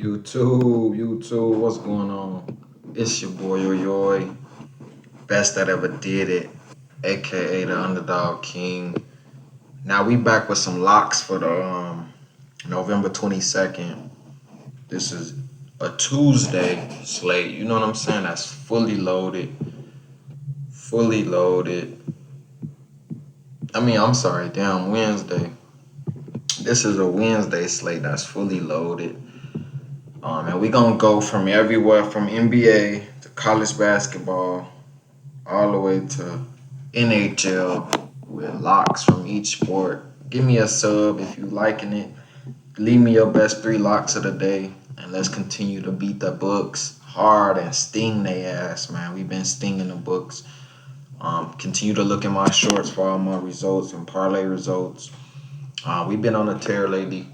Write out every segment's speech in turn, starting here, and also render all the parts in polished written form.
YouTube, what's going on? It's your boy Yoyoy, best that ever did it, aka the Underdog King. Now we back with some locks for the November 22nd. This is a Tuesday slate. You know what I'm saying? That's fully loaded. Fully loaded. I'm sorry, damn Wednesday. This is a Wednesday slate that's fully loaded. And we gonna go from everywhere from NBA to college basketball all the way to NHL with locks from each sport. Give me a sub if you liking it. Leave me your best three locks of the day, and let's continue to beat the books hard and sting they ass, man. We've been stinging the books. Continue to look at my shorts for all my results and parlay results. We've been on a tear lately.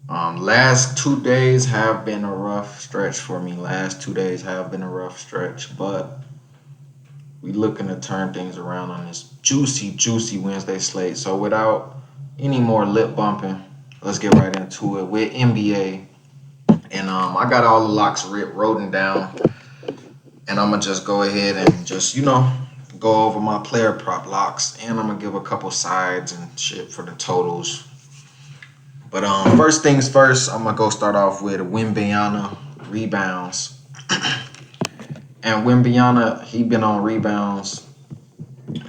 Last 2 days have been a rough stretch for me. Last 2 days have been a rough stretch, but we looking to turn things around on this juicy Wednesday slate. So without any more lip bumping, let's get right into it with NBA. And I got all the locks written down, and I'm gonna just go ahead and just go over my player prop locks, and I'm gonna give a couple sides and shit for the totals. But first things first, I'm gonna go start off with Wimbiana rebounds. And Wimbiana, he been on rebounds.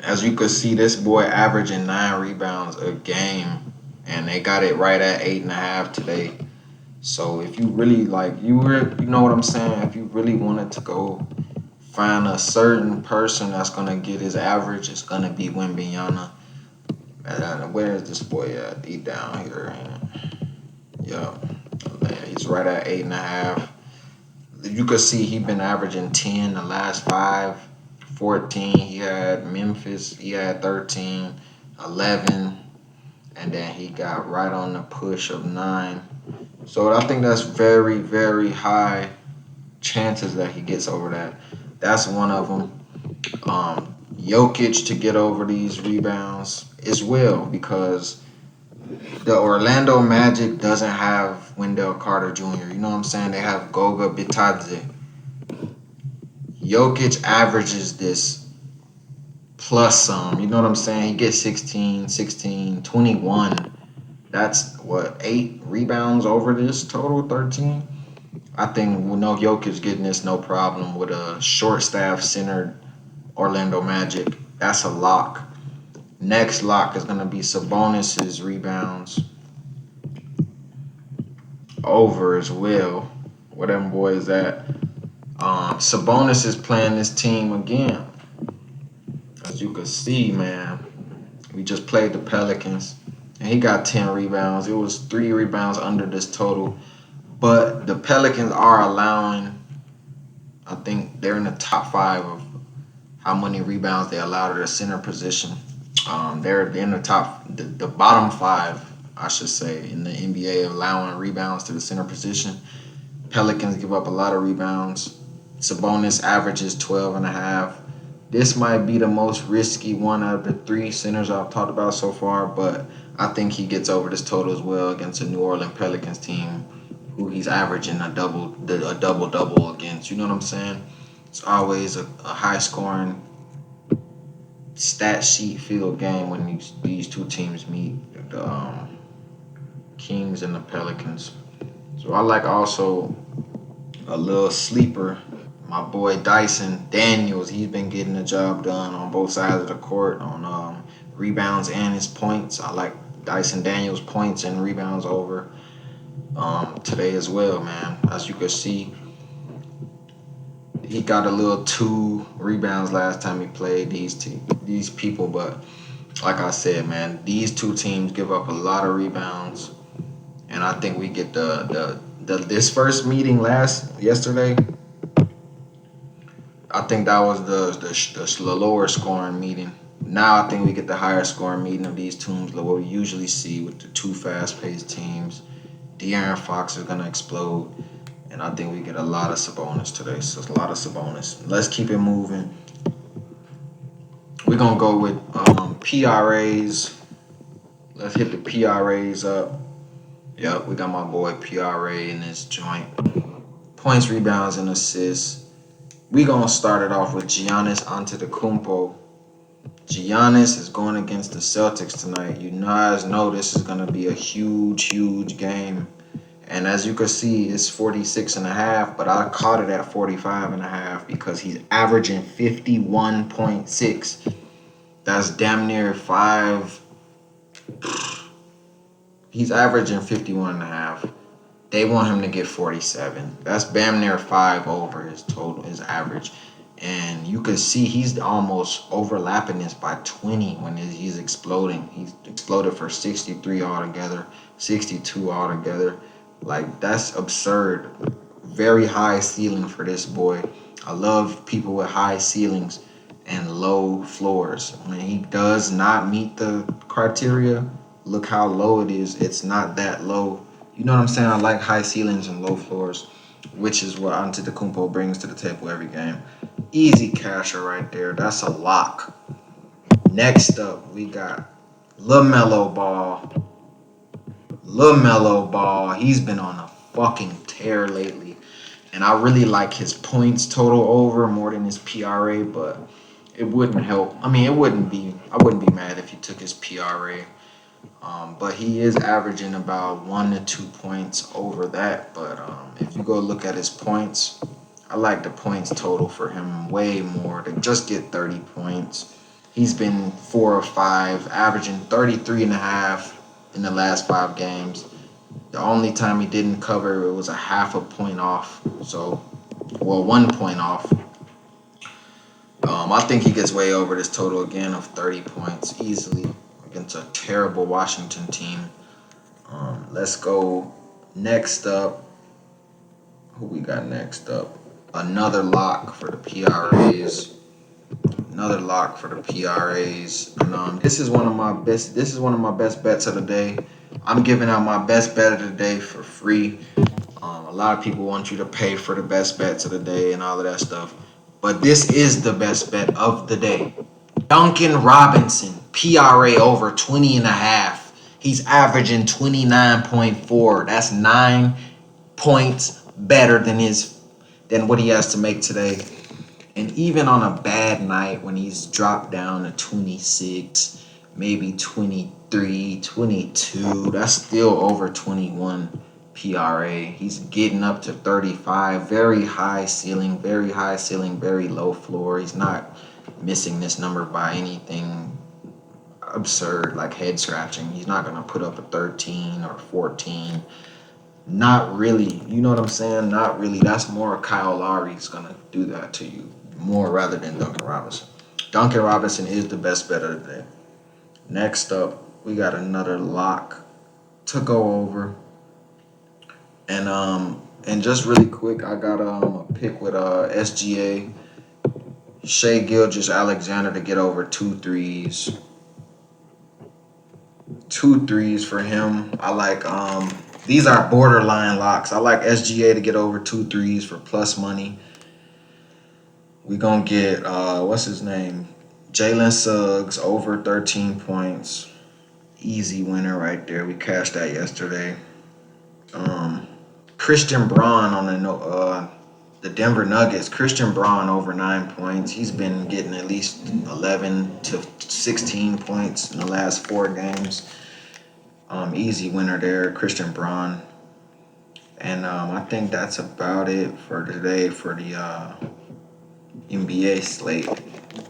As you could see, this boy averaging 9 rebounds a game, and they got it right at 8.5 today. So if you really you know what I'm saying. If you really wanted to go find a certain person that's gonna get his average, it's gonna be Wimbiana. And where is this boy at? He down here, ain't it? Yeah, he's right at 8.5. You could see he been averaging 10 the last 5, 14. He had Memphis, he had 13, 11, and then he got right on the push of 9. So I think that's very high chances that he gets over that. That's one of them. Jokic to get over these rebounds as well, because the Orlando Magic doesn't have Wendell Carter Jr. You know what I'm saying? They have Goga Bitadze. Jokic averages this plus some. You know what I'm saying? He gets 16, 21. That's what, 8 rebounds over this total, 13? I think no Jokic getting this no problem with a short staff centered Orlando Magic. That's a lock. Next lock is going to be Sabonis's rebounds over as well. Where them boys at? Sabonis is playing this team again. As you can see, man, we just played the Pelicans, and he got 10 rebounds. It was 3 rebounds under this total. But the Pelicans are allowing, I think they're in the top 5 of how many rebounds they allow to the center position. They're in the bottom 5, I should say, in the NBA, allowing rebounds to the center position. Pelicans give up a lot of rebounds. Sabonis averages 12.5. This might be the most risky one out of the 3 centers I've talked about so far, but I think he gets over this total as well against a New Orleans Pelicans team who he's averaging a double against. You know what I'm saying? It's always a high scoring stat sheet filled game when these two teams meet, the Kings and the Pelicans. So I like also a little sleeper. My boy Dyson Daniels, he's been getting the job done on both sides of the court on rebounds and his points. I like Dyson Daniels' points and rebounds over today as well, man. As you can see, he got a little 2 rebounds last time he played these people, but like I said, man, these 2 teams give up a lot of rebounds, and I think we get this first meeting yesterday. I think that was the lower scoring meeting. Now I think we get the higher scoring meeting of these teams, what we usually see with the 2 fast-paced teams. De'Aaron Fox is gonna explode, and I think we get a lot of Sabonis today. So it's a lot of Sabonis. Let's keep it moving. We're gonna go with PRAs. Let's hit the PRAs up. Yep, we got my boy PRA in this joint. Points, rebounds, and assists. We gonna start it off with Giannis Antetokounmpo. Giannis is going against the Celtics tonight. You guys know this is gonna be a huge game. And as you can see, it's 46 and a half, but I caught it at 45 and a half because he's averaging 51.6. That's damn near five. He's averaging 51 and a half. They want him to get 47. That's damn near 5 over his total, his average. And you can see he's almost overlapping this by 20 when he's exploding. He's exploded for 63 altogether, 62 altogether. Like, that's absurd. Very high ceiling for this boy. I love people with high ceilings and low floors. When he does not meet the criteria, look how low it is. It's not that low. You know what I'm saying? I like high ceilings and low floors, which is what Antetokounmpo brings to the table every game. Easy casher right there. That's a lock. Next up, we got LaMelo Ball. LaMelo Ball. He's been on a fucking tear lately. And I really like his points total over more than his PRA, but it wouldn't help. I mean, I wouldn't be mad if he took his PRA. But he is averaging about 1 to 2 points over that. But if you go look at his points, I like the points total for him way more to just get 30 points. He's been 4 or 5, averaging 33 and a half in the last 5 games. The only time he didn't cover, it was a half a point off. So, well, 1 point off. I think he gets way over this total again of 30 points easily against a terrible Washington team. Let's go next up. Who we got next up? Another lock for the PRAs. Another lock for the PRAs. And this is one of my best. This is one of my best bets of the day. I'm giving out my best bet of the day for free. A lot of people want you to pay for the best bets of the day and all of that stuff. But this is the best bet of the day. Duncan Robinson, PRA over 20 and a half. He's averaging 29.4. That's 9 points better than what he has to make today. And even on a bad night when he's dropped down to 26, maybe 23, 22, that's still over 21 PRA. He's getting up to 35. Very high ceiling, very low floor. He's not missing this number by anything absurd like head scratching. He's not going to put up a 13 or 14. Not really. You know what I'm saying? Not really. That's more Kyle Lowry's going to do that to you more rather than Duncan Robinson. Duncan Robinson is the best bet of the day. Next up, we got another lock to go over. And just really quick, I got a pick with SGA. Shai Gilgeous-Alexander to get over 2 threes. 2 threes for him. I like these are borderline locks. I like SGA to get over 2 threes for plus money. We gonna get what's his name? Jalen Suggs over 13 points. Easy winner right there. We cashed that yesterday. Christian Braun on the Denver Nuggets. Christian Braun over 9 points. He's been getting at least 11 to 16 points in the last 4 games. Easy winner there, Christian Braun. And I think that's about it for today for the NBA slate.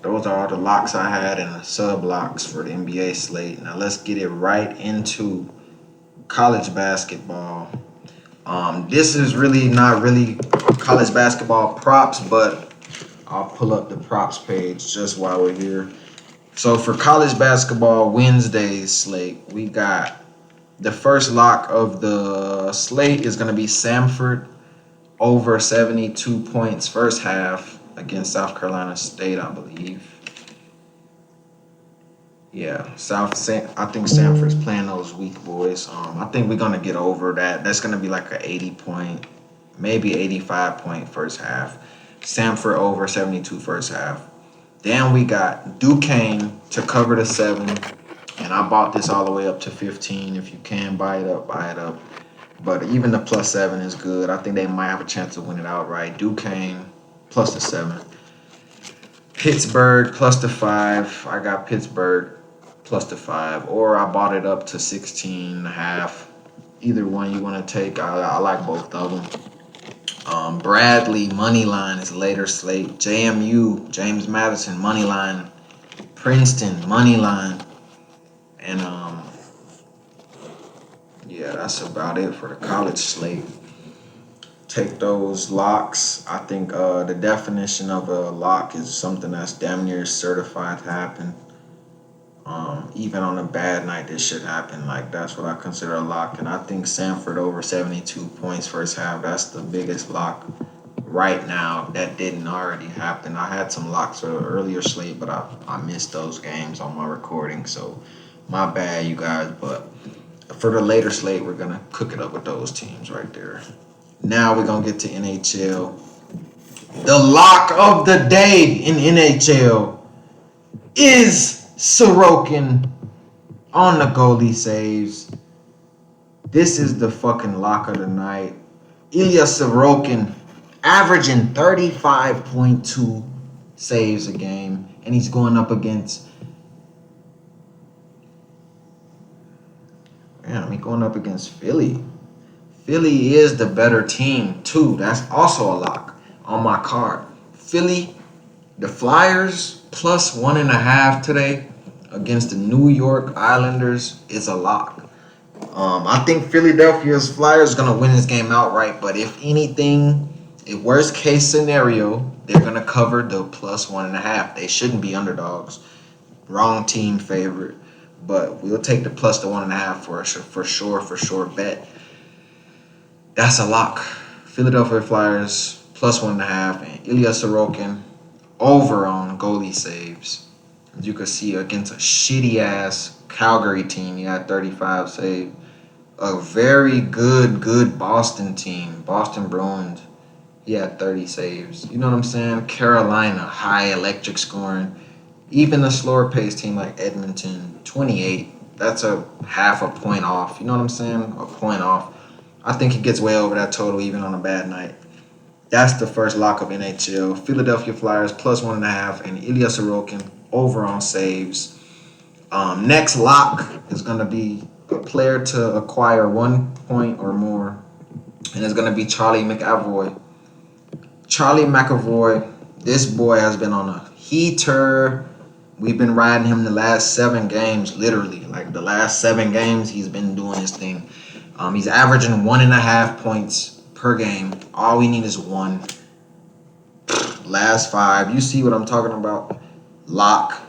Those are all the locks I had and the sub locks for the NBA slate. Now let's get it right into college basketball. This is really not really college basketball props, but I'll pull up the props page just while we're here. So for college basketball Wednesday's slate, we got the first lock of the slate is going to be Samford over 72 points first half against South Carolina State, I believe. Yeah, I think Samford's playing those weak boys. I think we're gonna get over that. That's gonna be like an 80 point, maybe 85 point first half. Samford over 72 first half. Then we got Duquesne to cover the 7 And I bought this all the way up to 15. If you can buy it up, buy it up. But even the +7 is good. I think they might have a chance to win it outright. Duquesne plus the 7. Pittsburgh plus the 5. I got Pittsburgh plus the 5. Or I bought it up to 16.5. Either one you want to take. I like both of them. Bradley money line is later slate. JMU James Madison money line. Princeton money line. And yeah, that's about it for the college slate. Take those locks. I think the definition of a lock is something that's damn near certified to happen. Even on a bad night, this should happen. Like, that's what I consider a lock. And I think Sanford over 72 points first half. That's the biggest lock right now. That didn't already happen. I had some locks for the earlier slate, but I missed those games on my recording. So my bad, you guys. But for the later slate, we're going to cook it up with those teams right there. Now we're going to get to NHL. The lock of the day in NHL is Sorokin on the goalie saves. This is the fucking lock of the night. Ilya Sorokin averaging 35.2 saves a game. And he's going up against... he's going up against Philly. Philly is the better team, too. That's also a lock on my card. Philly, the Flyers, plus 1.5 today against the New York Islanders is a lock. I think Philadelphia's Flyers going to win this game outright, but if anything, in worst case scenario, they're going to cover the plus 1.5. They shouldn't be underdogs. Wrong team favorite, but we'll take the plus the 1.5 for sure bet. That's a lock. Philadelphia Flyers plus 1.5 and Ilya Sorokin over on goalie saves. As you can see, against a shitty ass Calgary team, he had 35 saves. A very good Boston team, Boston Bruins, he had 30 saves. You know what I'm saying? Carolina, high electric scoring. Even a slower paced team like Edmonton, 28. That's a half a point off. You know what I'm saying? A point off. I think he gets way over that total even on a bad night. That's the first lock of NHL. Philadelphia Flyers plus 1.5 and Ilya Sorokin over on saves. Next lock is going to be a player to acquire 1 point or more. And it's going to be Charlie McAvoy. Charlie McAvoy, this boy has been on a heater. We've been riding him the last 7 games, literally. Like the last 7 games, he's been doing his thing. He's averaging 1.5 points per game. All we need is 1. Last 5. You see what I'm talking about? Lock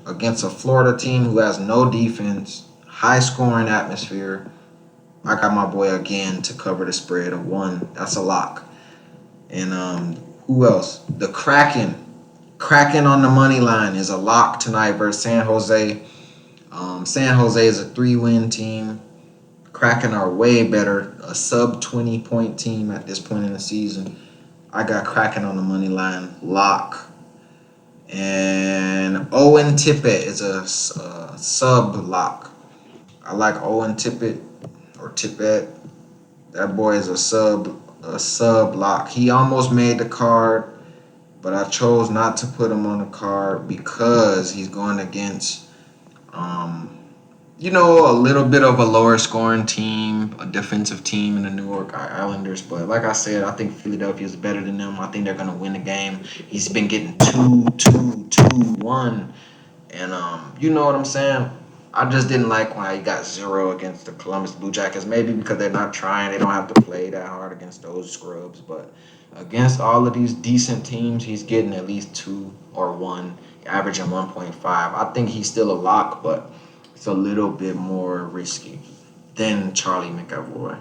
against a Florida team who has no defense, high scoring atmosphere. I got my boy again to cover the spread of 1. That's a lock. And who else? The Kraken. Kraken on the money line is a lock tonight versus San Jose. San Jose is a 3-win team. Kraken are way better, a sub 20 point team at this point in the season. I got Kraken on the money line, lock. And Owen Tippett is a sub lock. I like Owen Tippett or Tippett. That boy is a sub lock. He almost made the card, but I chose not to put him on the card because he's going against a little bit of a lower scoring team, a defensive team in the New York Islanders. But like I said, I think Philadelphia is better than them. I think they're going to win the game. He's been getting 2-2-2-1. And you know what I'm saying? I just didn't like why he got 0 against the Columbus Blue Jackets. Maybe because they're not trying. They don't have to play that hard against those scrubs. But against all of these decent teams, he's getting at least 2 or 1, averaging 1.5. I think he's still a lock, but it's a little bit more risky than Charlie McAvoy.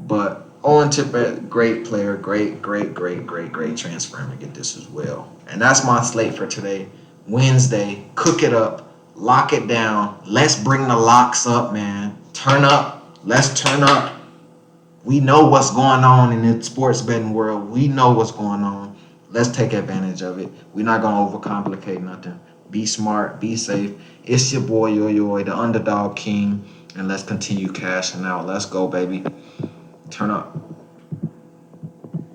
But Owen Tippett, great player, great transfer him to get this as well. And that's my slate for today. Wednesday, cook it up, lock it down. Let's bring the locks up, man. Turn up. Let's turn up. We know what's going on in the sports betting world. We know what's going on. Let's take advantage of it. We're not going to overcomplicate nothing. Be smart, be safe. It's your boy, yo, the underdog king, and let's continue cashing out. Let's go, baby. Turn up.